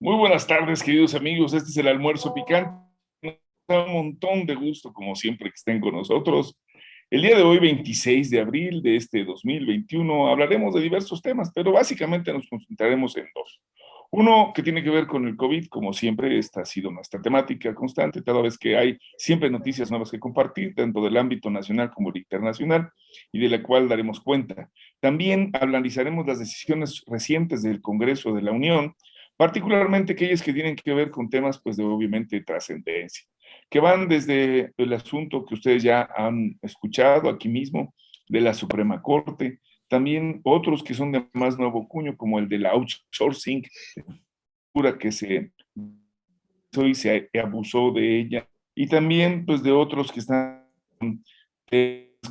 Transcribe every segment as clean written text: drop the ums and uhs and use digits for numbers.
Muy buenas tardes, queridos amigos. Este es el almuerzo picante. Nos da un montón de gusto, como siempre, que estén con nosotros. El día de hoy, 26 de abril de este 2021, hablaremos de diversos temas, pero básicamente nos concentraremos en dos. Uno que tiene que ver con el COVID, como siempre, esta ha sido nuestra temática constante, cada vez que hay siempre noticias nuevas que compartir, tanto del ámbito nacional como el internacional, y de la cual daremos cuenta. También analizaremos las decisiones recientes del Congreso de la Unión, particularmente aquellas que tienen que ver con temas, pues, de obviamente trascendencia, que van desde el asunto que ustedes ya han escuchado aquí mismo, de la Suprema Corte, también otros que son de más nuevo cuño, como el del outsourcing, que se hizo y se abusó de ella, y también, pues, de otros que están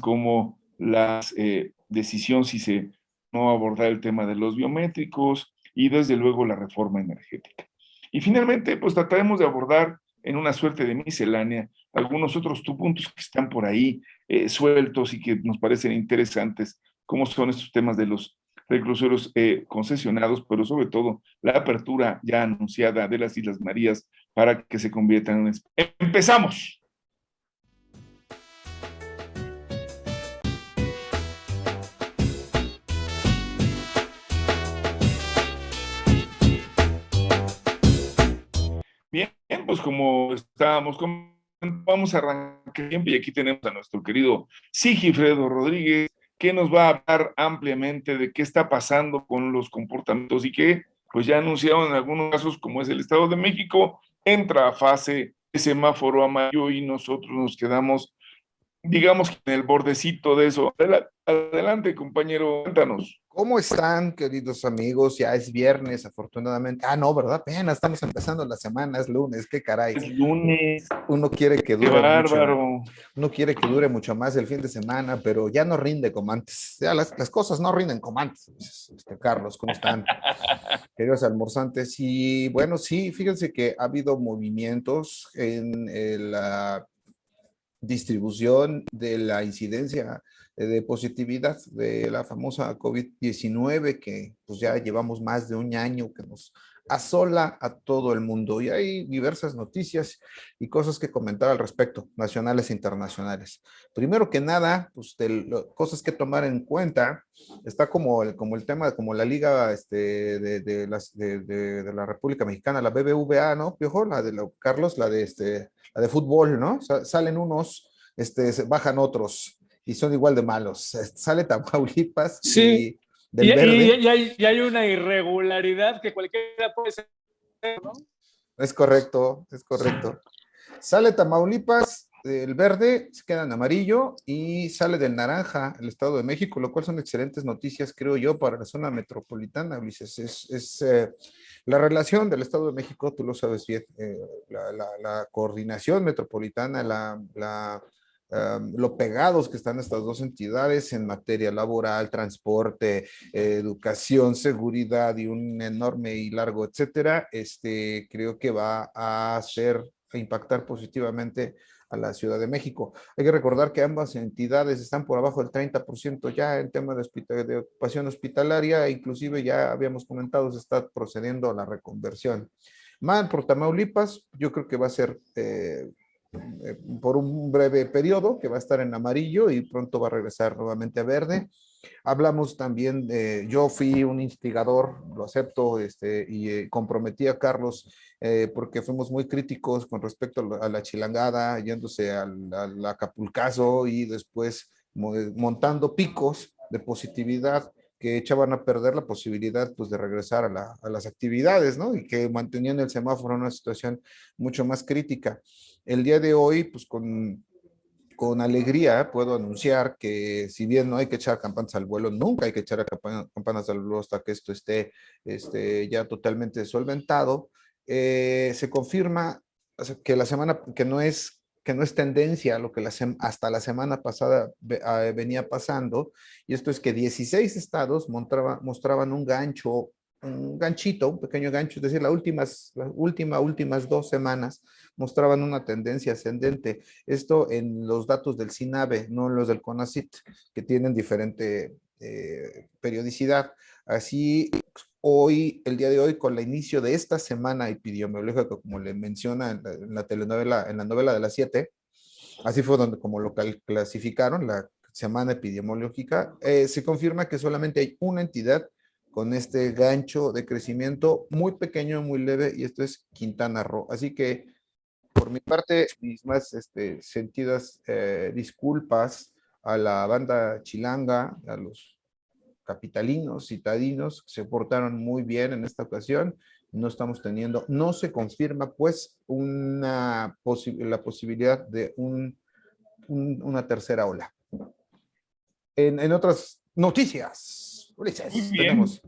como las decisión si se no abordar el tema de los biométricos y desde luego la reforma energética. Y finalmente, pues trataremos de abordar en una suerte de miscelánea algunos otros puntos que están por ahí sueltos y que nos parecen interesantes, como son estos temas de los reclusorios concesionados, pero sobre todo la apertura ya anunciada de las Islas Marías para que se conviertan en... ¡Empezamos! Bien, pues como estábamos, vamos a arrancar tiempo y aquí tenemos a nuestro querido Sigifredo Rodríguez, que nos va a hablar ampliamente de qué está pasando con los comportamientos y que, pues ya anunciaron en algunos casos, como es el Estado de México, entra a fase de semáforo amarillo y nosotros nos quedamos, digamos, en el bordecito de eso. Adelante, compañero, cuéntanos. ¿Cómo están, queridos amigos? Ya es viernes, afortunadamente. Ah, no, ¿verdad? Apenas estamos empezando la semana, es lunes, qué caray. Es lunes, Uno quiere que qué dure mucho, bárbaro. uno quiere que dure mucho más el fin de semana, pero ya no rinde como antes. Ya las cosas no rinden como antes. Carlos, ¿cómo están? Queridos almorzantes. Y bueno, sí, fíjense que ha habido movimientos en la distribución de la incidencia de positividad de la famosa COVID-19, que pues ya llevamos más de un año que nos asola a todo el mundo y hay diversas noticias y cosas que comentar al respecto, nacionales e internacionales. Primero que nada, pues cosas que tomar en cuenta, está como el tema, como la liga de la República Mexicana, la BBVA, ¿no? Piojo, Carlos, la de fútbol, ¿no? Salen unos, bajan otros y son igual de malos. Sale Tamaulipas Sí, y del verde. y hay una irregularidad que cualquiera puede ser, ¿no? Es correcto, es correcto. Sale Tamaulipas, el verde, se queda en amarillo y sale del naranja el Estado de México, lo cual son excelentes noticias, creo yo, para la zona metropolitana, Ulises. La relación del Estado de México, tú lo sabes bien, la coordinación metropolitana, lo pegados que están estas dos entidades en materia laboral, transporte, educación, seguridad y un enorme y largo etcétera, creo que va a impactar positivamente a la Ciudad de México. Hay que recordar que ambas entidades están por abajo del 30% ya en tema de ocupación hospitalaria, inclusive ya habíamos comentado, se está procediendo a la reconversión. Mal por Tamaulipas, yo creo que va a ser por un breve periodo, que va a estar en amarillo y pronto va a regresar nuevamente a verde. Hablamos también yo fui un instigador, lo acepto, y comprometí a Carlos porque fuimos muy críticos con respecto a la chilangada, yéndose al Acapulcazo y después montando picos de positividad que echaban a perder la posibilidad pues, de regresar a las actividades, ¿no? Y que mantenían el semáforo en una situación mucho más crítica. El día de hoy, pues con alegría puedo anunciar que si bien no hay que echar campanas al vuelo, nunca hay que echar campanas al vuelo hasta que esto esté ya totalmente solventado, se confirma que la semana, que no es tendencia lo que hasta la semana pasada venía pasando, y esto es que 16 estados mostraban un ganchito, un pequeño gancho, es decir, últimas 2 semanas mostraban una tendencia ascendente. Esto en los datos del CINAVE, no en los del CONACYT, que tienen diferente periodicidad. Así, hoy, el día de hoy, con el inicio de esta semana epidemiológica, como le menciona en la telenovela, en la novela de las 7, así fue donde como lo clasificaron, la semana epidemiológica, se confirma que solamente hay una entidad con este gancho de crecimiento muy pequeño, muy leve, y esto es Quintana Roo. Así que, por mi parte, mis más sentidas disculpas a la banda chilanga, a los capitalinos, citadinos, que se portaron muy bien en esta ocasión. No estamos teniendo, no se confirma pues la posibilidad de una tercera ola. En otras noticias, Muy Ulises, bien. tenemos.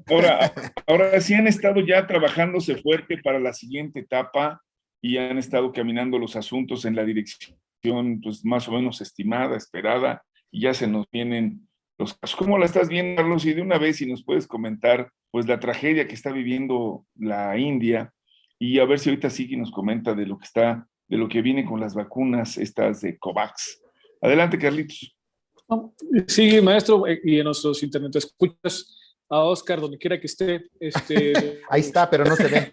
Ahora sí han estado ya trabajándose fuerte para la siguiente etapa y han estado caminando los asuntos en la dirección, pues más o menos estimada, esperada, y ya se nos vienen los casos. ¿Cómo la estás viendo, Carlos? Y de una vez, si nos puedes comentar, pues la tragedia que está viviendo la India, y a ver si ahorita sí que nos comenta de lo que está, de lo que viene con las vacunas estas de COVAX. Adelante, Carlitos. Sí, maestro, y en nuestros internet escuchas a Oscar, donde quiera que esté. Ahí está, pero no se ve.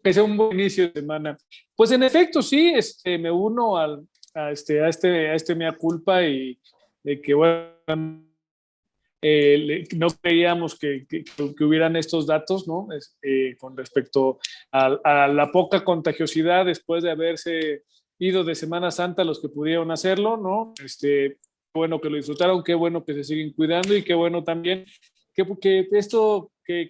Que sea un buen inicio de semana. Pues en efecto, sí, me uno a este mea culpa y de que, bueno, no creíamos que hubieran estos datos, ¿no? Con respecto a la poca contagiosidad después de haberse ido de Semana Santa los que pudieron hacerlo, ¿no? Bueno que lo disfrutaron, qué bueno que se siguen cuidando y qué bueno también que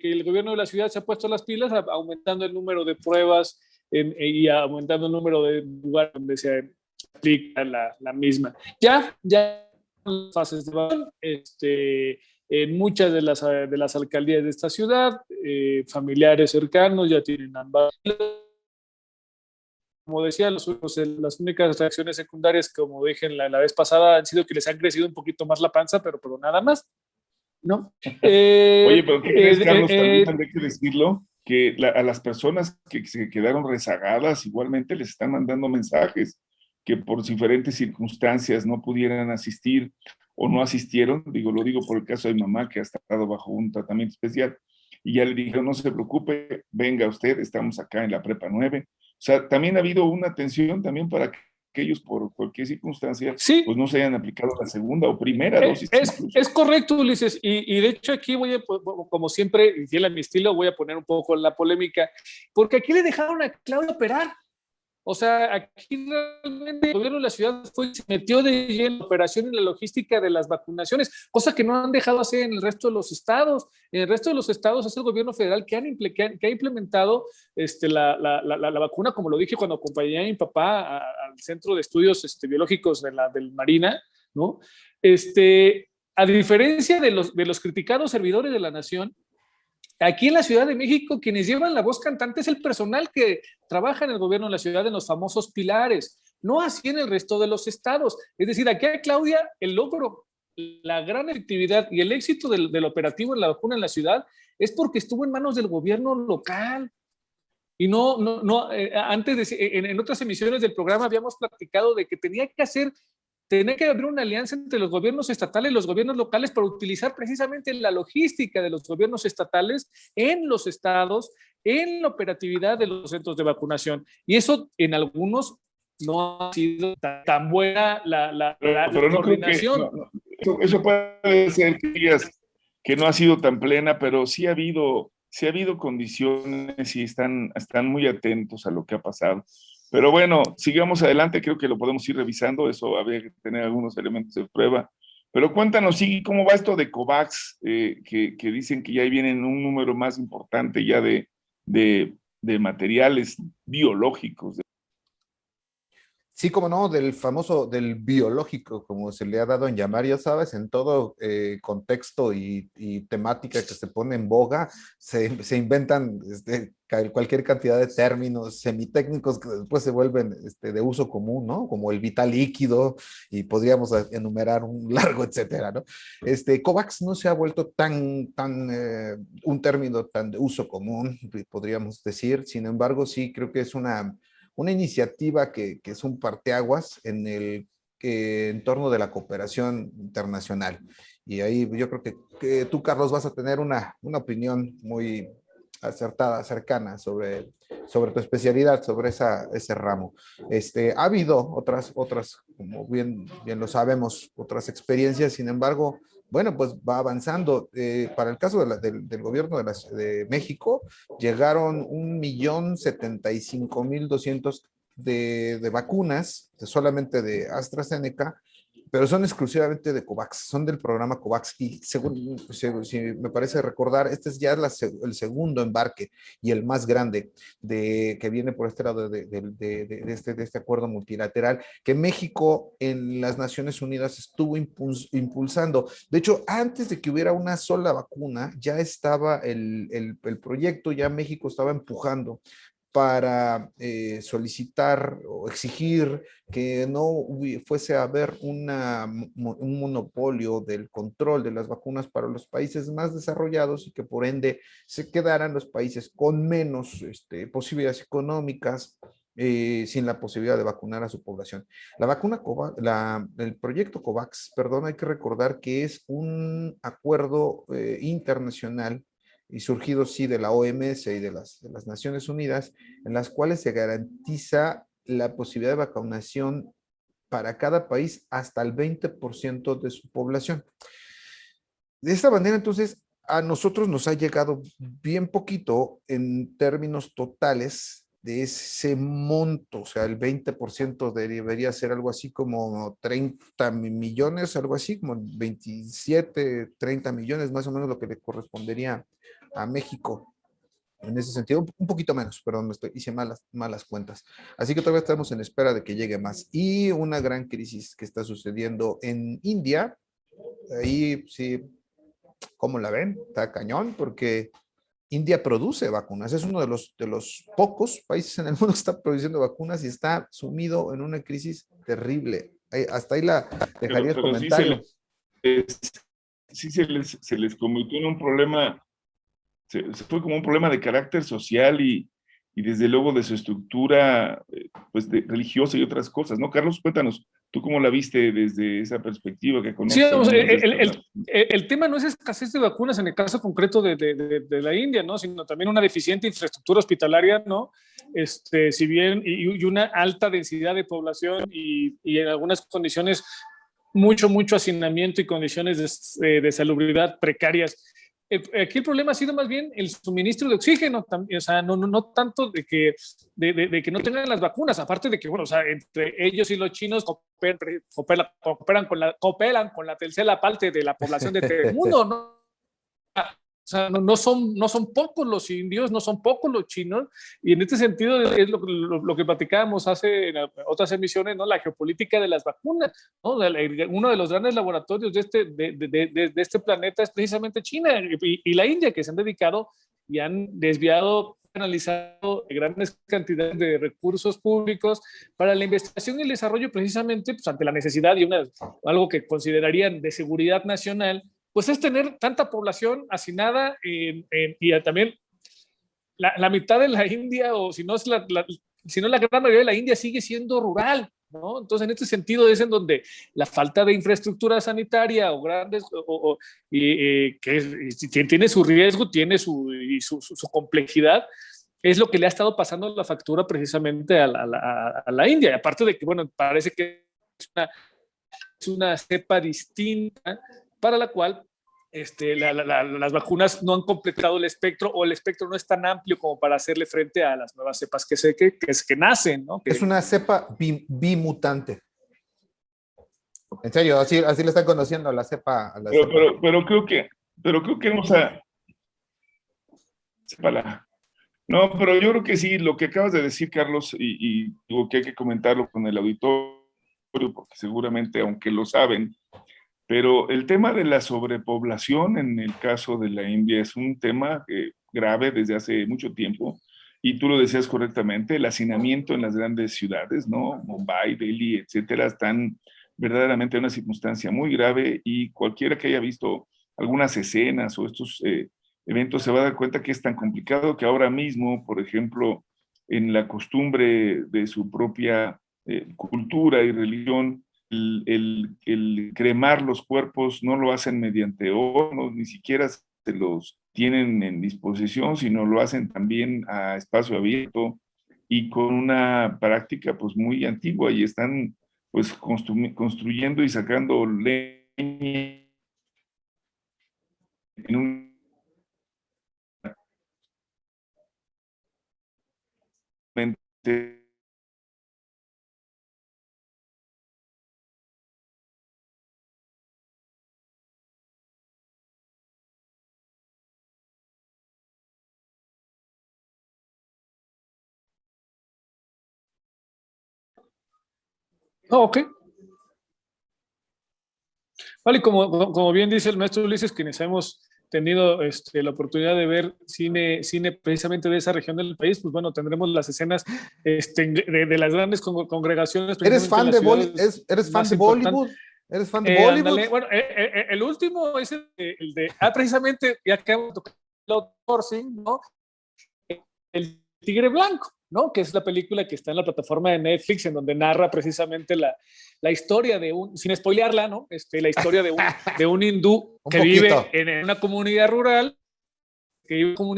el gobierno de la ciudad se ha puesto las pilas aumentando el número de pruebas y aumentando el número de lugares donde se aplica la misma. Ya fases de vacunación, en muchas de las alcaldías de esta ciudad, familiares cercanos ya tienen ambas. Como decía, las únicas reacciones secundarias, como dije la vez pasada, han sido que les han crecido un poquito más la panza, pero nada más, ¿no? Oye, pero ¿qué crees, Carlos? También tendré que decirlo, que a las personas que se quedaron rezagadas igualmente les están mandando mensajes que por diferentes circunstancias no pudieran asistir o no asistieron. Lo digo por el caso de mi mamá, que ha estado bajo un tratamiento especial, y ya le dijeron, no se preocupe, venga usted, estamos acá en la Prepa 9. O sea, también ha habido una atención también para que ellos por cualquier circunstancia, sí, pues no se hayan aplicado la segunda o primera dosis. Es correcto, Ulises, y de hecho aquí como siempre, y fiel a mi estilo, voy a poner un poco la polémica, porque aquí le dejaron a Claudia operar. O sea, aquí realmente el gobierno de la ciudad se metió de lleno en la operación y la logística de las vacunaciones, cosa que no han dejado hacer en el resto de los estados. En el resto de los estados es el gobierno federal que ha implementado la vacuna, como lo dije cuando acompañé a mi papá al Centro de Estudios Biológicos del Marina, ¿no? A diferencia de los criticados servidores de la nación, aquí en la Ciudad de México, quienes llevan la voz cantante es el personal que trabaja en el gobierno de la ciudad en los famosos pilares, no así en el resto de los estados. Es decir, aquí a Claudia el logro, la gran efectividad y el éxito del operativo en la vacuna en la ciudad es porque estuvo en manos del gobierno local. Y antes en otras emisiones del programa habíamos platicado de que tenía que haber una alianza entre los gobiernos estatales y los gobiernos locales para utilizar precisamente la logística de los gobiernos estatales en los estados, en la operatividad de los centros de vacunación. Y eso en algunos no ha sido tan buena la pero no coordinación. Creo que eso puede ser que no ha sido tan plena, pero sí ha habido condiciones y están muy atentos a lo que ha pasado. Pero bueno, sigamos adelante, creo que lo podemos ir revisando, eso habría que tener algunos elementos de prueba. Pero cuéntanos, Sigui, ¿cómo va esto de COVAX? Que dicen que ya vienen un número más importante ya de materiales biológicos. Sí, como no, del famoso, del biológico, como se le ha dado en llamar, ya sabes, en todo contexto y temática que se pone en boga, se inventan cualquier cantidad de términos semitécnicos que después se vuelven de uso común, ¿no? Como el vital líquido, y podríamos enumerar un largo etcétera, ¿no? COVAX no se ha vuelto un término tan de uso común, podríamos decir. Sin embargo, sí creo que es una iniciativa que es un parteaguas en el en torno de la cooperación internacional. Y ahí yo creo que tú, Carlos, vas a tener una opinión muy acertada, cercana sobre tu especialidad, sobre ese ramo. Ha habido otras, como bien lo sabemos, otras experiencias, sin embargo, bueno, pues va avanzando. Para el caso del gobierno de México, llegaron 1.075.200 de vacunas, solamente de AstraZeneca, pero son exclusivamente de COVAX, son del programa COVAX. Y si me parece recordar, este es ya el segundo embarque y el más grande que viene por este lado de este acuerdo multilateral que México en las Naciones Unidas estuvo impulsando. De hecho, antes de que hubiera una sola vacuna, ya estaba el proyecto, ya México estaba empujando para solicitar o exigir que no fuese a haber un monopolio del control de las vacunas para los países más desarrollados y que por ende se quedaran los países con menos posibilidades económicas, sin la posibilidad de vacunar a su población. El proyecto COVAX, perdón, hay que recordar que es un acuerdo internacional y surgido sí de la OMS y de las Naciones Unidas, en las cuales se garantiza la posibilidad de vacunación para cada país hasta el 20% de su población. De esta manera, entonces, a nosotros nos ha llegado bien poquito en términos totales de ese monto, o sea, el 20% debería ser algo así como 30 millones, algo así, como 27, 30 millones, más o menos lo que le correspondería a México. En ese sentido, un poquito menos, perdón, hice malas cuentas. Así que todavía estamos en espera de que llegue más. Y una gran crisis que está sucediendo en India, ahí sí, ¿cómo la ven? Está cañón, porque India produce vacunas, es uno de los pocos países en el mundo que está produciendo vacunas y está sumido en una crisis terrible. Hasta ahí la dejaría el comentario. Sí se les convirtió en un problema, se fue como un problema de carácter social y desde luego de su estructura pues religiosa y otras cosas, ¿no? Carlos, cuéntanos, ¿tú cómo la viste desde esa perspectiva que conoces? Sí, vamos, el tema no es escasez de vacunas en el caso concreto de la India, ¿no? Sino también una deficiente infraestructura hospitalaria, ¿no? Si bien, y una alta densidad de población y en algunas condiciones mucho hacinamiento y condiciones de salubridad precarias. Aquí el problema ha sido más bien el suministro de oxígeno, o sea, no tanto de que no tengan las vacunas, aparte de que, bueno, o sea, entre ellos y los chinos cooperan con la tercera parte de la población de este mundo, ¿no? O sea, no son pocos los indios, no son pocos los chinos, y en este sentido es lo que platicábamos hace en otras emisiones, ¿no? La geopolítica de las vacunas, ¿no? Uno de los grandes laboratorios de este planeta es precisamente China y la India, que se han dedicado y han desviado, analizado grandes cantidades de recursos públicos para la investigación y el desarrollo precisamente pues, ante la necesidad y algo que considerarían de seguridad nacional, pues es tener tanta población hacinada y también la mitad de la India, o si no es la gran mayoría de la India sigue siendo rural, ¿no? Entonces, en este sentido es en donde la falta de infraestructura sanitaria o grandes, que tiene su riesgo, tiene su complejidad, es lo que le ha estado pasando la factura precisamente a la India. Y aparte de que, bueno, parece que es una cepa distinta para la cual las vacunas no han completado el espectro, o el espectro no es tan amplio como para hacerle frente a las nuevas cepas que nacen, ¿no? Es una cepa bimutante. En serio, así le están conociendo a la cepa. Pero creo que no, o sea, no, pero yo creo que sí, lo que acabas de decir, Carlos, y digo que hay que comentarlo con el auditorio, porque seguramente, aunque lo saben, pero el tema de la sobrepoblación en el caso de la India es un tema grave desde hace mucho tiempo, y tú lo decías correctamente, el hacinamiento en las grandes ciudades, ¿no? Mumbai, Delhi, etcétera, están verdaderamente en una circunstancia muy grave, y cualquiera que haya visto algunas escenas o estos eventos se va a dar cuenta que es tan complicado que ahora mismo, por ejemplo, en la costumbre de su propia cultura y religión, el cremar los cuerpos no lo hacen mediante hornos, ni siquiera se los tienen en disposición, sino lo hacen también a espacio abierto y con una práctica pues muy antigua, y están pues construyendo y sacando leña en un Oh, ok. Vale, como bien dice el maestro Ulises, quienes hemos tenido la oportunidad de ver cine precisamente de esa región del país, pues bueno, tendremos las escenas de las grandes congregaciones. ¿Eres fan de Bollywood? ¿Eres fan de Bollywood? Bueno, el último es el de, precisamente, ya que hemos tocado el outsourcing, ¿no? El Tigre Blanco, ¿no? Que es la película que está en la plataforma de Netflix, en donde narra precisamente la historia de sin spoilearla, ¿no? La historia de un hindú que vive en una comunidad rural, y cómo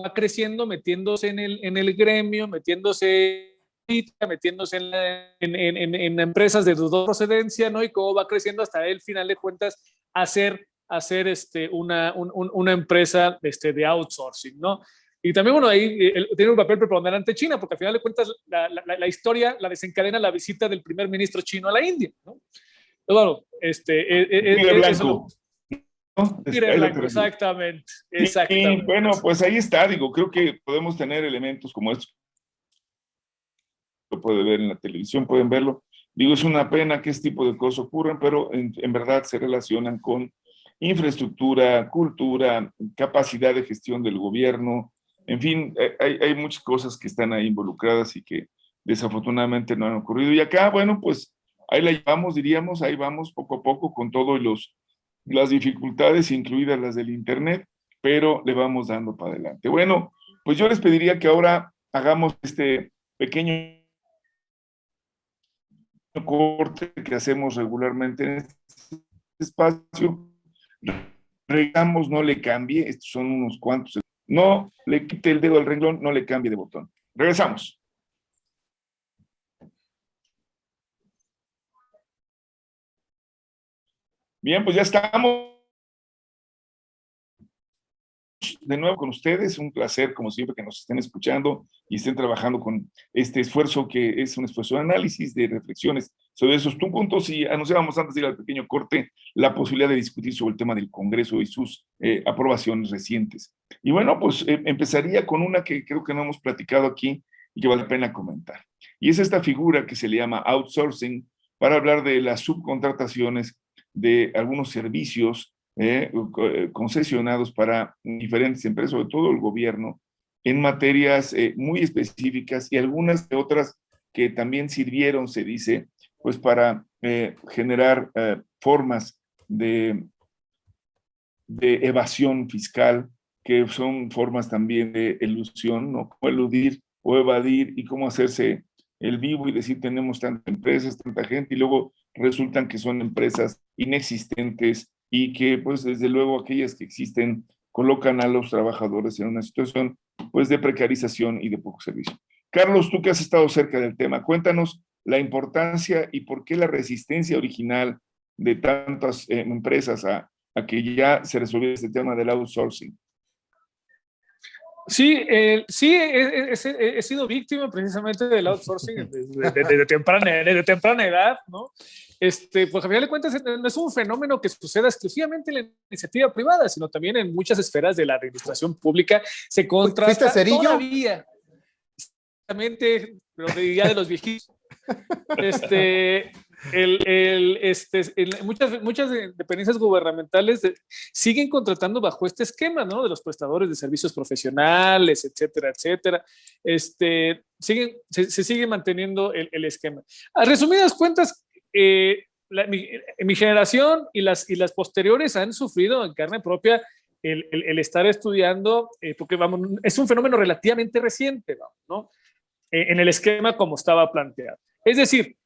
va creciendo, metiéndose en el gremio, metiéndose en empresas de dudosa procedencia, ¿no? Y cómo va creciendo hasta el final de cuentas hacer una empresa de outsourcing, ¿no? Y también, bueno, ahí tiene un papel preponderante China, porque al final de cuentas la historia la desencadena la visita del primer ministro chino a la India, ¿no? Bueno, blanco. Blanco, exactamente. Y bueno, pues ahí está, digo, creo que podemos tener elementos como estos. Lo puede ver en la televisión, pueden verlo. Digo, es una pena que este tipo de cosas ocurran, pero en verdad se relacionan con infraestructura, cultura, capacidad de gestión del gobierno. En fin, hay muchas cosas que están ahí involucradas y que desafortunadamente no han ocurrido. Y acá, bueno, pues ahí la llevamos, diríamos, ahí vamos poco a poco con todo y las dificultades, incluidas las del Internet, pero le vamos dando para adelante. Bueno, pues yo les pediría que ahora hagamos este pequeño corte que hacemos regularmente en este espacio. Regresamos, no le cambie, estos son unos cuantos. No le quite el dedo al renglón, no le cambie de botón. Regresamos. Bien, pues ya estamos de nuevo con ustedes. Un placer, como siempre, que nos estén escuchando y estén trabajando con este esfuerzo que es un esfuerzo de análisis, de reflexiones sobre esos puntos. Y anunciábamos antes de ir al pequeño corte la posibilidad de discutir sobre el tema del Congreso y sus aprobaciones recientes. Y bueno, pues empezaría con una que creo que no hemos platicado aquí y que vale la pena comentar. Y es esta figura que se le llama outsourcing, para hablar de las subcontrataciones de algunos servicios concesionados para diferentes empresas, sobre todo el gobierno, en materias muy específicas, y algunas de otras que también sirvieron, se dice, pues para generar formas de evasión fiscal, que son formas también de elusión, ¿no? Cómo eludir o evadir y cómo hacerse el vivo y decir tenemos tantas empresas, tanta gente, y luego resultan que son empresas inexistentes y que pues desde luego aquellas que existen colocan a los trabajadores en una situación pues de precarización y de poco servicio. Carlos, tú que has estado cerca del tema, cuéntanos la importancia y por qué la resistencia original de tantas empresas a que ya se resolviera este tema del outsourcing. Sí, he sido víctima precisamente del outsourcing desde temprana edad, ¿no? Pues al final de cuentas no es un fenómeno que suceda exclusivamente en la iniciativa privada, sino también en muchas esferas de la administración pública se contrata todavía, exactamente, pero ya de los viejitos. Muchas dependencias gubernamentales siguen contratando bajo este esquema, ¿no? De los prestadores de servicios profesionales, etcétera, etcétera. Se sigue manteniendo el esquema. A resumidas cuentas, mi generación y las posteriores han sufrido en carne propia el estar estudiando, porque vamos, es un fenómeno relativamente reciente, ¿no? En el esquema como estaba planteado. Es decir,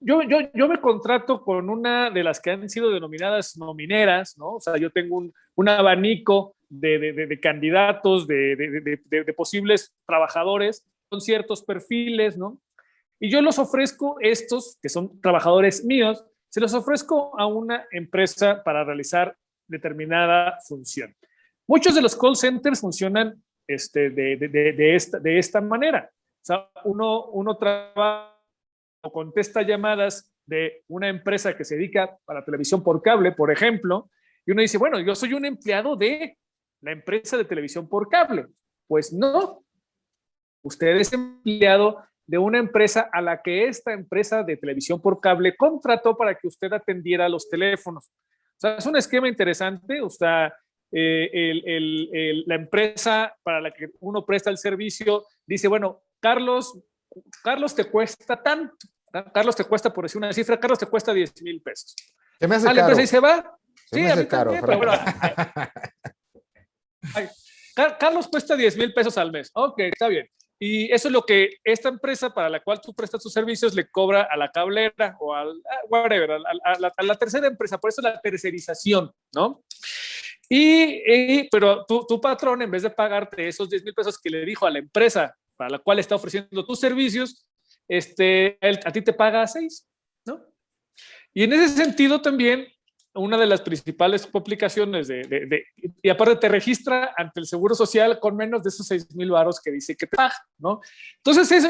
yo me contrato con una de las que han sido denominadas nomineras, ¿no? O sea, yo tengo un abanico de candidatos, de posibles trabajadores con ciertos perfiles, ¿no? Y yo los ofrezco estos, que son trabajadores míos, se los ofrezco a una empresa para realizar determinada función. Muchos de los call centers funcionan de esta manera. O sea, uno trabaja o contesta llamadas de una empresa que se dedica a la televisión por cable, por ejemplo, y uno dice, bueno, yo soy un empleado de la empresa de televisión por cable. Pues no, usted es empleado de una empresa a la que esta empresa de televisión por cable contrató para que usted atendiera los teléfonos. O sea, es un esquema interesante. O sea, la empresa para la que uno presta el servicio dice, bueno, Carlos te cuesta tanto. Carlos te cuesta, por decir una cifra, Carlos te cuesta 10,000 pesos. Se me hace la caro. empresa dice, va. Se me hace caro. También, pero bueno, Carlos cuesta 10,000 pesos al mes. Ok, está bien. Y eso es lo que esta empresa para la cual tú prestas tus servicios le cobra a la cablera o whatever, a la tercera empresa. Por eso la tercerización, ¿no? Pero tu patrón, en vez de pagarte esos 10,000 pesos que le dijo a la empresa para la cual está ofreciendo tus servicios, a ti te paga 6, ¿no? Y en ese sentido también, una de las principales complicaciones y aparte te registra ante el Seguro Social con menos de esos 6,000 varos que dice que te paga, ¿no? Entonces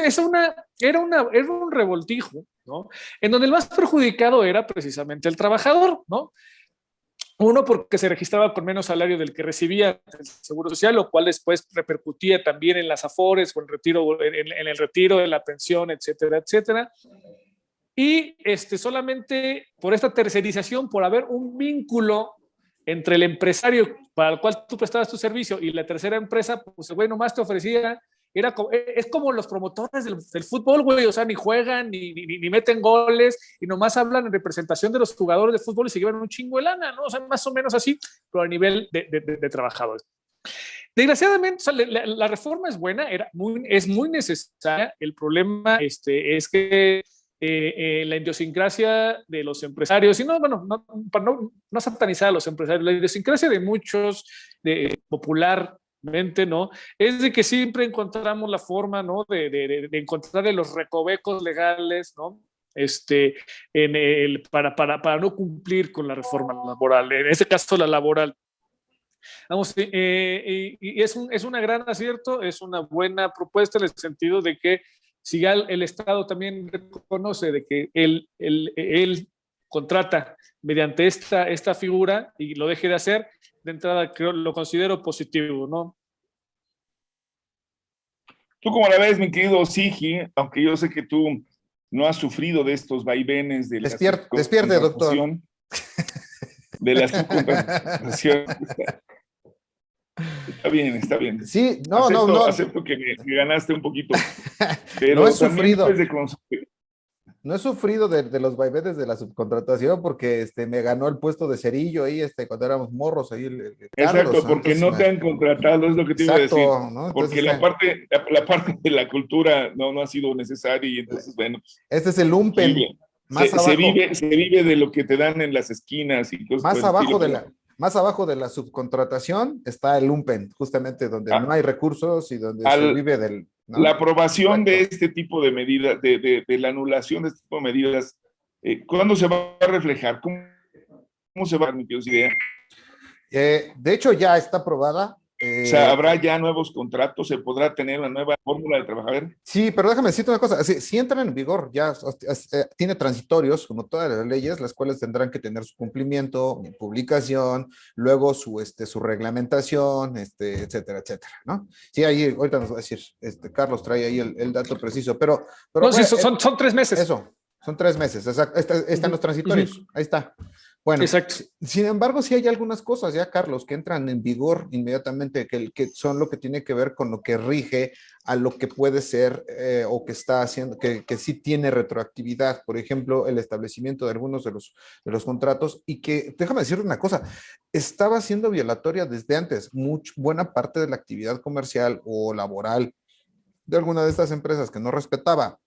era un revoltijo, ¿no? En donde el más perjudicado era precisamente el trabajador, ¿no? Uno, porque se registraba con menos salario del que recibía el Seguro Social, lo cual después repercutía también en las afores o en el retiro de la pensión, etcétera, etcétera. Y solamente por esta tercerización, por haber un vínculo entre el empresario para el cual tú prestabas tu servicio y la tercera empresa, pues el güey nomás te ofrecía, es como los promotores del fútbol, güey, o sea, ni juegan, ni meten goles, y nomás hablan en representación de los jugadores de fútbol y se llevan un chingo de lana, ¿no? O sea, más o menos así, pero a nivel de trabajadores. Desgraciadamente, o sea, la reforma es buena, es muy necesaria. El problema es que la idiosincrasia de los empresarios, y no satanizar a los empresarios, la idiosincrasia de muchos, popularmente, ¿no? Es de que siempre encontramos la forma, ¿no? De encontrar los recovecos legales, ¿no? Para no cumplir con la reforma laboral, en este caso la laboral. Vamos, y es una gran acierto, es una buena propuesta en el sentido de que si ya el Estado también reconoce de que él contrata mediante esta figura y lo deje de hacer, de entrada lo considero positivo, ¿no? ¿Tú cómo la ves, mi querido Sigi? Aunque yo sé que tú no has sufrido de estos vaivenes de la despierte, doctor. De la subcontratación. Está bien, está bien. Sí, acepto que me ganaste un poquito. Pero no he sufrido. No he sufrido de los vaivenes de la subcontratación porque me ganó el puesto de cerillo ahí cuando éramos morros ahí. Carlos, exacto, porque entonces, no te han contratado, es lo que te iba a decir. ¿no? Porque la parte de la cultura no ha sido necesaria y entonces, bueno. Este es el lumpen. Se vive de lo que te dan en las esquinas y cosas. Más abajo de la subcontratación está el lumpen, justamente donde no hay recursos y donde se vive del... ¿no? La aprobación de este tipo de medidas, de la anulación de este tipo de medidas, ¿cuándo se va a reflejar? ¿Cómo se va a transmitir esa idea? De hecho, ya está aprobada. O sea, ¿habrá ya nuevos contratos? ¿Se podrá tener una nueva fórmula de trabajar? Sí, pero déjame decirte una cosa. Si entran en vigor, ya tiene transitorios, como todas las leyes, las cuales tendrán que tener su cumplimiento, publicación, luego su reglamentación, etcétera, etcétera, ¿no? Sí, ahí ahorita nos va a decir, Carlos trae ahí el dato preciso, pero no, sí, son 3 meses. Eso, son 3 meses, están los transitorios, ahí está. Bueno, exacto. Sin embargo, sí hay algunas cosas ya, Carlos, que entran en vigor inmediatamente, que son lo que tiene que ver con lo que rige a lo que puede ser o que está haciendo, que sí tiene retroactividad. Por ejemplo, el establecimiento de algunos de los contratos y que, déjame decir una cosa, estaba siendo violatoria desde antes. Buena parte de la actividad comercial o laboral de alguna de estas empresas que no respetaba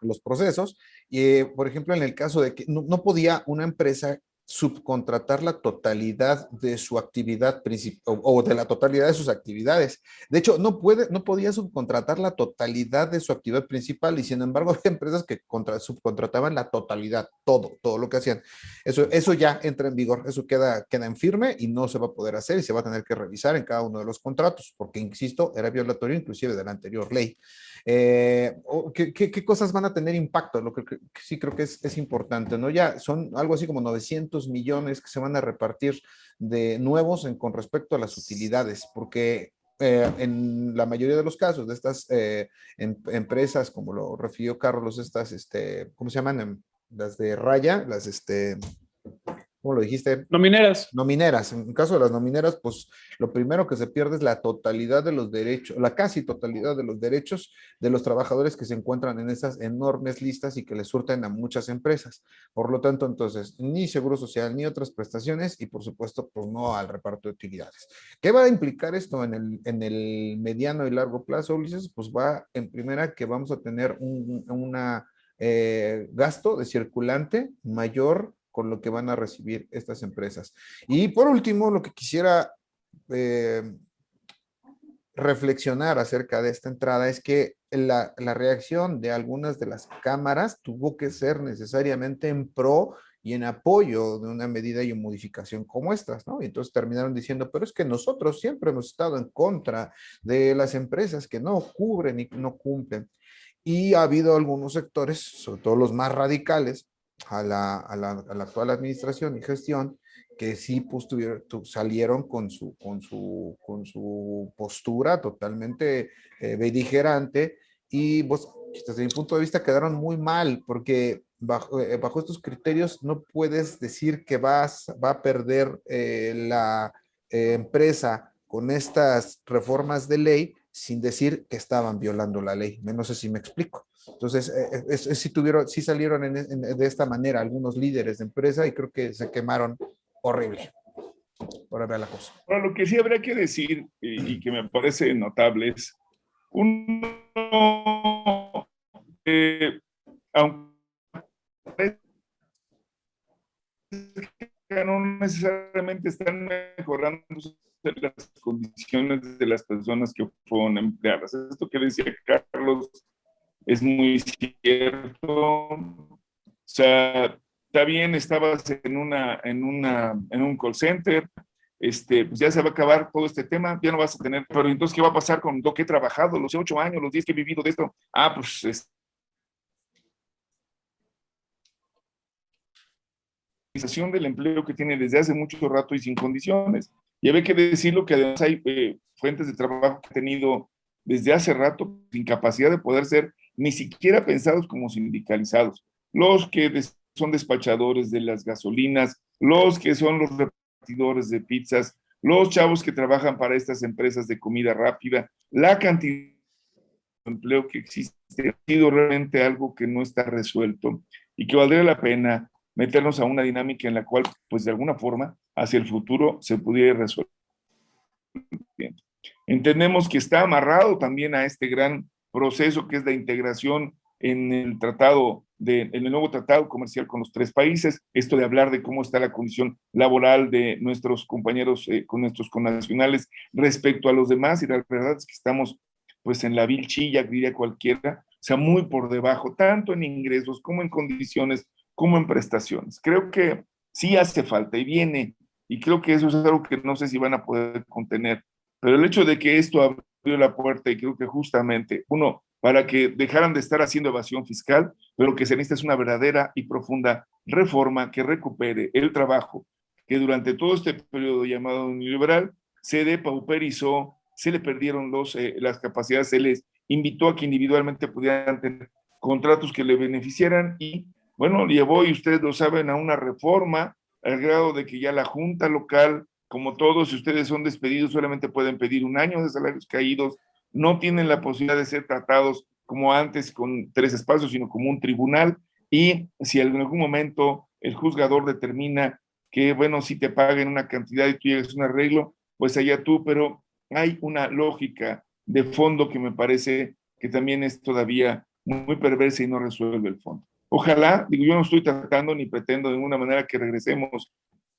los procesos. Y, por ejemplo, en el caso de que no podía una empresa subcontratar la totalidad de su actividad principal o de la totalidad de sus actividades. De hecho, no podía subcontratar la totalidad de su actividad principal y sin embargo había empresas que subcontrataban la totalidad, todo lo que hacían. Eso ya entra en vigor, eso queda en firme y no se va a poder hacer y se va a tener que revisar en cada uno de los contratos, porque, insisto, era violatorio inclusive de la anterior ley. ¿Qué cosas van a tener impacto? Lo que sí creo que es importante, ¿no? Ya son algo así como 900 millones que se van a repartir de nuevos con respecto a las utilidades, porque en la mayoría de los casos de estas empresas, como lo refirió Carlos, estas, ¿cómo se llaman? Las de raya, ¿cómo lo dijiste? No mineras. No mineras. En el caso de las no mineras, pues lo primero que se pierde es la totalidad de los derechos, la casi totalidad de los derechos de los trabajadores que se encuentran en esas enormes listas y que les surten a muchas empresas. Por lo tanto, entonces, ni seguro social, ni otras prestaciones y, por supuesto, pues no al reparto de utilidades. ¿Qué va a implicar esto en el mediano y largo plazo, Ulises? Pues va en primera que vamos a tener una gasto de circulante mayor con lo que van a recibir estas empresas. Y por último, lo que quisiera reflexionar acerca de esta entrada es que la reacción de algunas de las cámaras tuvo que ser necesariamente en pro y en apoyo de una medida y modificación como estas, ¿no? Y entonces terminaron diciendo, pero es que nosotros siempre hemos estado en contra de las empresas que no cubren y no cumplen. Y ha habido algunos sectores, sobre todo los más radicales, a la actual administración y gestión, que sí pues, salieron con su postura totalmente beligerante y pues, desde mi punto de vista quedaron muy mal porque bajo estos criterios no puedes decir que va a perder la empresa con estas reformas de ley sin decir que estaban violando la ley. No sé si me explico. Entonces, sí salieron de esta manera algunos líderes de empresa y creo que se quemaron horrible. Por ver la cosa. Ahora, lo que sí habría que decir y que me parece notable es, aunque no necesariamente están mejorando las condiciones de las personas que fueron empleadas. Esto que decía Carlos es muy cierto. O sea, está bien, estabas en un call center, pues ya se va a acabar todo este tema, ya no vas a tener, pero entonces, ¿qué va a pasar con lo que he trabajado, los 8 años, los 10 que he vivido de esto? Pues del empleo que tiene desde hace mucho rato y sin condiciones. Y había que decirlo que además hay fuentes de trabajo que han tenido desde hace rato sin capacidad de poder ser ni siquiera pensados como sindicalizados. Los que son despachadores de las gasolinas, los que son los repartidores de pizzas, los chavos que trabajan para estas empresas de comida rápida, la cantidad de empleo que existe ha sido realmente algo que no está resuelto y que valdría la pena meternos a una dinámica en la cual, pues de alguna forma, hacia el futuro se pudiera resolver. Entendemos que está amarrado también a este gran proceso que es la integración en el nuevo tratado comercial con los 3 países, esto de hablar de cómo está la condición laboral de nuestros compañeros, con nuestros connacionales respecto a los demás, y la verdad es que estamos pues en la vil chilla, diría cualquiera, o sea, muy por debajo, tanto en ingresos como en condiciones, como en prestaciones. Creo que sí hace falta y viene, y creo que eso es algo que no sé si van a poder contener, pero el hecho de que esto abrió la puerta y creo que justamente, uno, para que dejaran de estar haciendo evasión fiscal, pero que se necesita es una verdadera y profunda reforma que recupere el trabajo que durante todo este periodo llamado neoliberal se depauperizó, se le perdieron las capacidades, se les invitó a que individualmente pudieran tener contratos que le beneficiaran y, bueno, llevó, y ustedes lo saben, a una reforma al grado de que ya la Junta Local, como todos, si ustedes son despedidos, solamente pueden pedir 1 año de salarios caídos, no tienen la posibilidad de ser tratados como antes con 3 espacios, sino como un tribunal, y si en algún momento el juzgador determina que, bueno, si te paguen una cantidad y tú llegas a un arreglo, pues allá tú, pero hay una lógica de fondo que me parece que también es todavía muy perversa y no resuelve el fondo. Ojalá, digo, yo no estoy tratando ni pretendo de ninguna manera que regresemos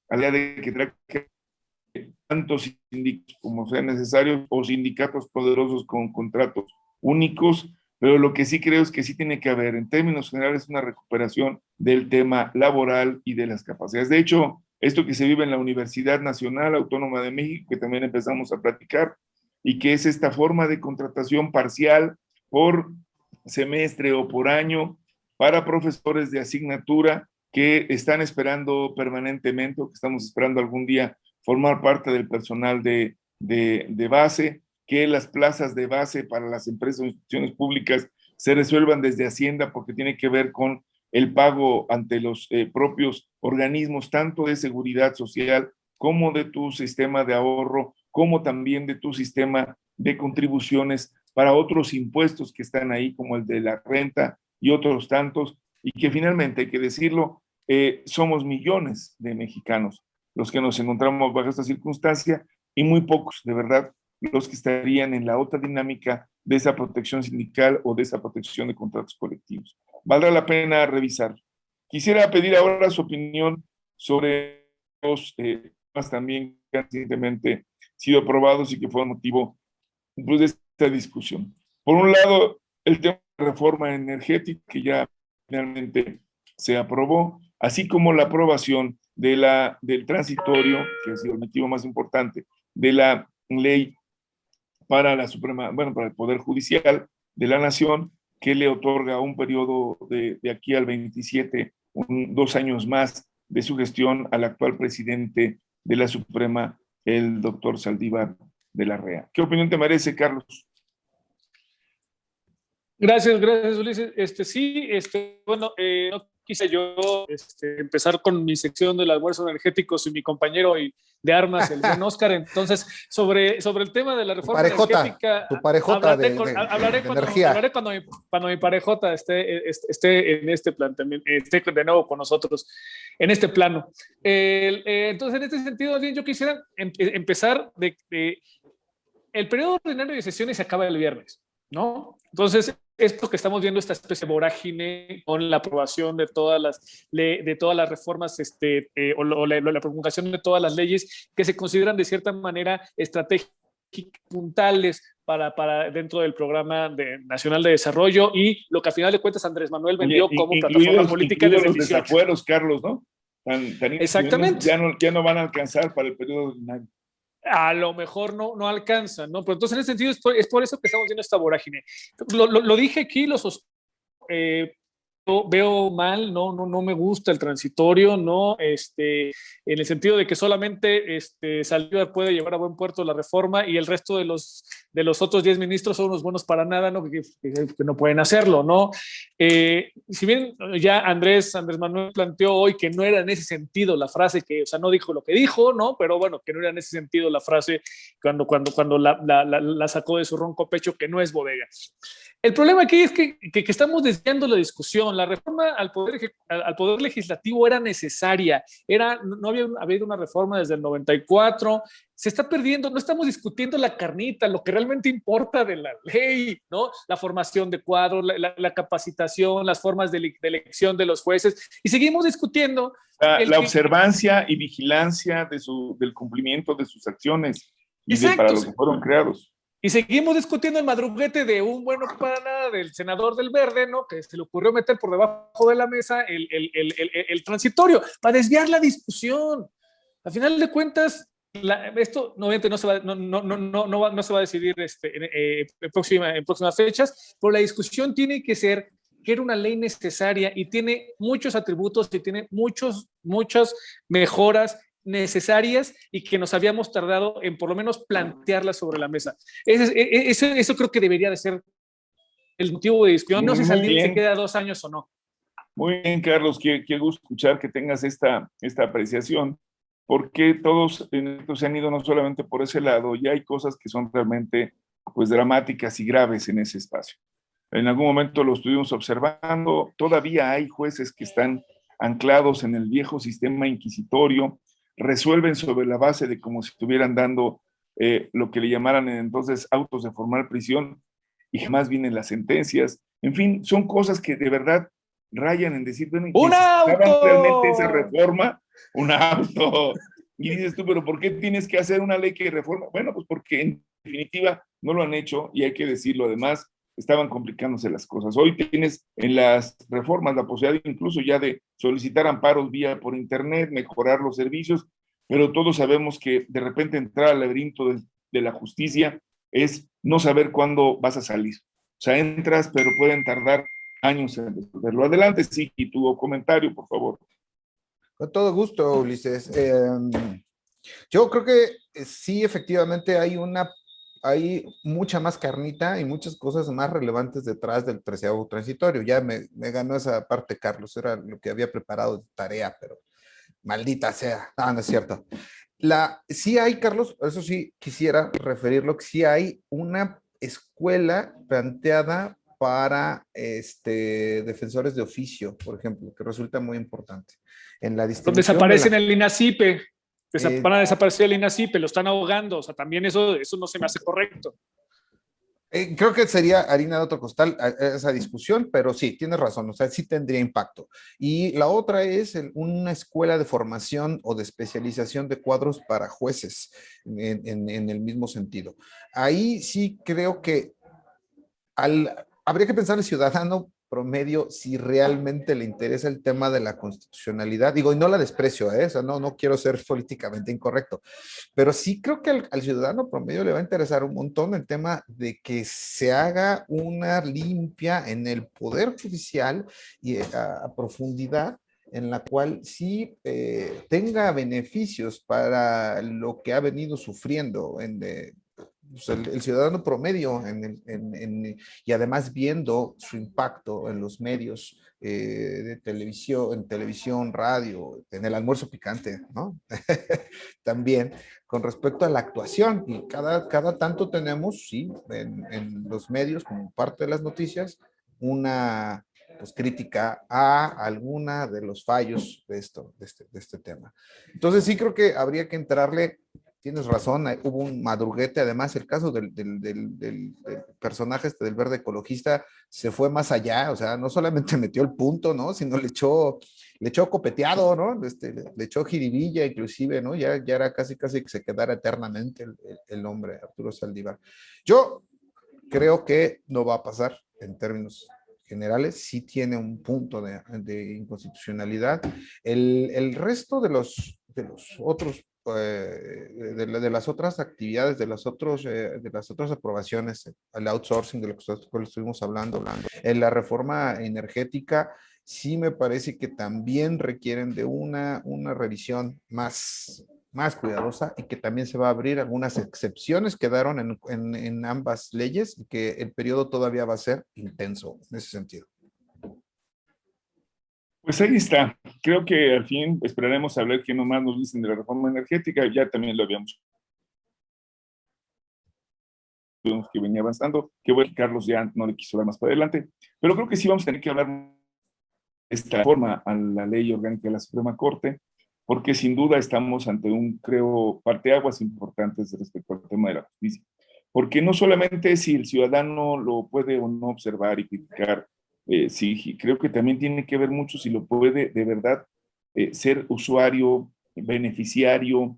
a la idea de que tendrá que tantos sindicatos como sean necesarios o sindicatos poderosos con contratos únicos, pero lo que sí creo es que sí tiene que haber, en términos generales, una recuperación del tema laboral y de las capacidades. De hecho, esto que se vive en la Universidad Nacional Autónoma de México, que también empezamos a platicar, y que es esta forma de contratación parcial por semestre o por año para profesores de asignatura que están esperando permanentemente o que estamos esperando algún día formar parte del personal de base, que las plazas de base para las empresas o instituciones públicas se resuelvan desde Hacienda porque tiene que ver con el pago ante los propios organismos, tanto de seguridad social como de tu sistema de ahorro, como también de tu sistema de contribuciones para otros impuestos que están ahí, como el de la renta y otros tantos, y que finalmente, hay que decirlo, somos millones de mexicanos los que nos encontramos bajo esta circunstancia y muy pocos, de verdad, los que estarían en la otra dinámica de esa protección sindical o de esa protección de contratos colectivos. Valdrá la pena revisar. Quisiera pedir ahora su opinión sobre los temas también que han recientemente sido aprobados y que fueron motivo pues, de esta discusión. Por un lado, el tema de reforma energética, que ya finalmente se aprobó, así como la aprobación del transitorio, que ha sido el motivo más importante, de la ley para la Suprema, bueno, para el Poder Judicial de la Nación, que le otorga un periodo de aquí al 27, 2 años más de su gestión al actual presidente de la Suprema, el doctor Saldívar de la Rea. ¿Qué opinión te merece, Carlos? Gracias, Ulises. Sí, bueno, no quise yo empezar con mi sección del almuerzo energético sin mi compañero de armas, el buen Oscar. Entonces, sobre el tema de la reforma energética, tu parejota hablaré cuando mi parejota esté en este planteamiento, esté de nuevo con nosotros en este plano. Entonces, en este sentido, yo quisiera empezar el periodo ordinario de sesiones se acaba el viernes, ¿no? Entonces, esto que estamos viendo, esta especie de vorágine con la aprobación de todas las reformas o la promulgación de todas las leyes que se consideran de cierta manera estratégicas, puntales para dentro del programa nacional de desarrollo y lo que a final de cuentas Andrés Manuel vendió como plataforma política desde el 18. Los desafueros, Carlos, ¿no? Exactamente. Ya no van a alcanzar para el periodo ordinario. A lo mejor no alcanzan, ¿no? Pero entonces en ese sentido es por eso que estamos viendo esta vorágine. Lo dije aquí, veo mal, no me gusta el transitorio, no, en el sentido de que solamente Saldívar puede llevar a buen puerto la reforma y el resto de los otros 10 ministros son unos buenos para nada, ¿no? Que no pueden hacerlo, ¿no? Si bien ya Andrés Manuel planteó hoy que no era en ese sentido la frase, o sea, no dijo lo que dijo, ¿no? Pero bueno, que no era en ese sentido la frase cuando la sacó de su ronco pecho, que no es bodega. El problema aquí es que estamos desviando la discusión. La reforma al poder legislativo era necesaria. No había habido una reforma desde el 94. Se está perdiendo. No estamos discutiendo la carnita, lo que realmente importa de la ley, ¿no? La formación de cuadros, la capacitación, las formas de elección de los jueces. Y seguimos discutiendo. La observancia y vigilancia del cumplimiento de sus acciones y para lo que fueron creados. Y seguimos discutiendo el madruguete de un bueno para nada del senador del Verde, ¿no? Que se le ocurrió meter por debajo de la mesa el transitorio para desviar la discusión. Al final de cuentas, esto obviamente no se va a decidir en próximas fechas, pero la discusión tiene que ser que era una ley necesaria y tiene muchos atributos y tiene muchas mejoras necesarias y que nos habíamos tardado en por lo menos plantearlas sobre la mesa. Eso creo que debería de ser el motivo de discusión. No sé si se queda 2 años o no. Muy bien, Carlos, qué gusto escuchar que tengas esta apreciación, porque todos se han ido no solamente por ese lado, ya hay cosas que son realmente pues dramáticas y graves en ese espacio. En algún momento lo estuvimos observando, todavía hay jueces que están anclados en el viejo sistema inquisitorio, resuelven sobre la base de como si estuvieran dando lo que le llamaran entonces autos de formal prisión y jamás vienen las sentencias. En fin, son cosas que de verdad rayan en decir, bueno, ¡Un ¿necesitaban realmente esa auto! reforma? Un auto. Y dices tú, pero ¿por qué tienes que hacer una ley que reforma? Bueno, pues porque en definitiva no lo han hecho y hay que decirlo. Además, estaban complicándose las cosas. Hoy tienes en las reformas la posibilidad incluso ya de solicitar amparos vía por internet, mejorar los servicios, pero todos sabemos que de repente entrar al laberinto de la justicia es no saber cuándo vas a salir. O sea, entras, pero pueden tardar años en resolverlo. Adelante, sí, y tu comentario, por favor. Con todo gusto, Ulises. Yo creo que sí, efectivamente hay mucha más carnita y muchas cosas más relevantes detrás del 13º transitorio. Ya me ganó esa parte, Carlos, era lo que había preparado de tarea, pero maldita sea. No es cierto. Sí hay, Carlos, eso sí quisiera referirlo, que sí hay una escuela planteada para defensores de oficio, por ejemplo, que resulta muy importante. En la distribución Desaparecen el INACIPE, van a eh, desaparecer el INACIPE, lo están ahogando, o sea, también eso no se me hace correcto. Creo que sería harina de otro costal esa discusión, pero sí, tienes razón, o sea, sí tendría impacto. Y la otra es una escuela de formación o de especialización de cuadros para jueces en el mismo sentido. Ahí sí creo que habría que pensar en el ciudadano promedio si realmente le interesa el tema de la constitucionalidad. Digo, y no la desprecio, o sea, no quiero ser políticamente incorrecto, pero sí creo que al ciudadano promedio le va a interesar un montón el tema de que se haga una limpia en el Poder Judicial y a profundidad, en la cual sí tenga beneficios para lo que ha venido sufriendo pues, el ciudadano promedio y además viendo su impacto en los medios de televisión, en televisión, radio, en el almuerzo picante, ¿no? También con respecto a la actuación, y cada tanto tenemos, sí, en los medios, como parte de las noticias, una pues, crítica a alguna de los fallos de este tema. Entonces sí creo que habría que entrarle. Tienes razón, hubo un madruguete, además el caso del personaje del verde ecologista se fue más allá, o sea, no solamente metió el punto, ¿no? Sino le echó copeteado, ¿no? Le echó jiribilla inclusive, ¿no? Ya era casi que se quedara eternamente el hombre, Arturo Saldívar. Yo creo que no va a pasar en términos generales, sí tiene un punto de inconstitucionalidad. El resto de los otros de las otras actividades, de las otras aprobaciones, el outsourcing de lo que estuvimos hablando, en la reforma energética, sí me parece que también requieren de una revisión más cuidadosa y que también se va a abrir algunas excepciones que quedaron en ambas leyes y que el periodo todavía va a ser intenso en ese sentido. Pues ahí está. Creo que al fin esperaremos a ver qué nomás nos dicen de la reforma energética. Ya también lo habíamos que venía avanzando. Que bueno, Carlos ya no le quiso dar más para adelante. Pero creo que sí vamos a tener que hablar de esta reforma a la ley orgánica de la Suprema Corte, porque sin duda estamos ante creo, parteaguas importantes respecto al tema de la justicia. Porque no solamente si el ciudadano lo puede o no observar y criticar, sí, creo que también tiene que ver mucho si lo puede de verdad ser usuario, beneficiario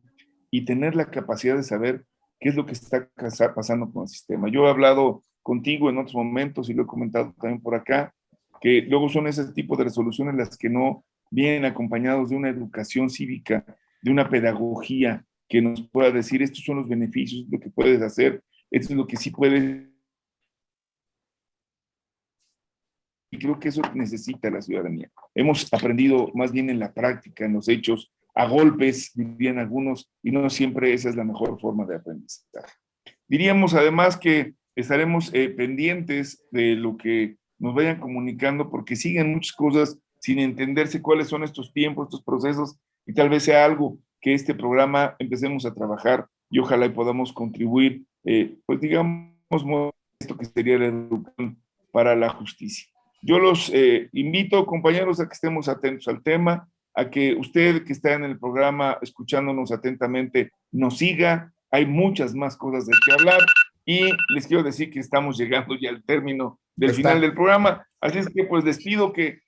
y tener la capacidad de saber qué es lo que está pasando con el sistema. Yo he hablado contigo en otros momentos y lo he comentado también por acá, que luego son ese tipo de resoluciones las que no vienen acompañados de una educación cívica, de una pedagogía que nos pueda decir estos son los beneficios, lo que puedes hacer, esto es lo que sí puedes. Y creo que eso necesita la ciudadanía. Hemos aprendido más bien en la práctica, en los hechos, a golpes, dirían algunos, y no siempre esa es la mejor forma de aprendizaje. Diríamos además que estaremos pendientes de lo que nos vayan comunicando, porque siguen muchas cosas sin entenderse cuáles son estos tiempos, estos procesos, y tal vez sea algo que este programa empecemos a trabajar y ojalá y podamos contribuir, pues digamos, esto que sería la educación para la justicia. Yo los invito, compañeros, a que estemos atentos al tema, a que usted que está en el programa escuchándonos atentamente nos siga. Hay muchas más cosas de qué hablar y les quiero decir que estamos llegando ya al término del Está. final del programa. Así es que pues les pido que